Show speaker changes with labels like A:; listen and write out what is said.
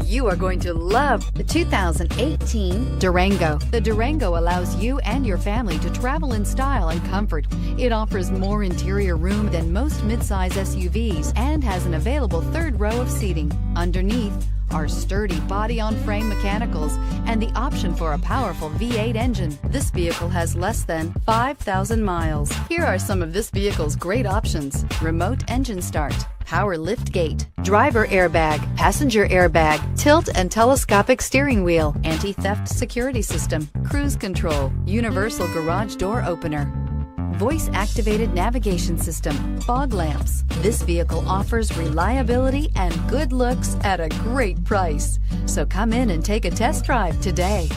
A: You are going to love the 2018 Durango. The Durango allows you and your family to travel in style and comfort. It offers more interior room than most midsize SUVs and has an available third row of seating. Underneath are sturdy body-on-frame mechanicals and the option for a powerful V8 engine. This vehicle has less than 5,000 miles. Here are some of this vehicle's great options: remote engine start, power lift gate, driver airbag, passenger airbag, tilt and telescopic steering wheel, anti-theft security system, cruise control, universal garage door opener, voice-activated navigation system, fog lamps. This vehicle offers reliability and good looks at a great price. So come in and take a test drive today.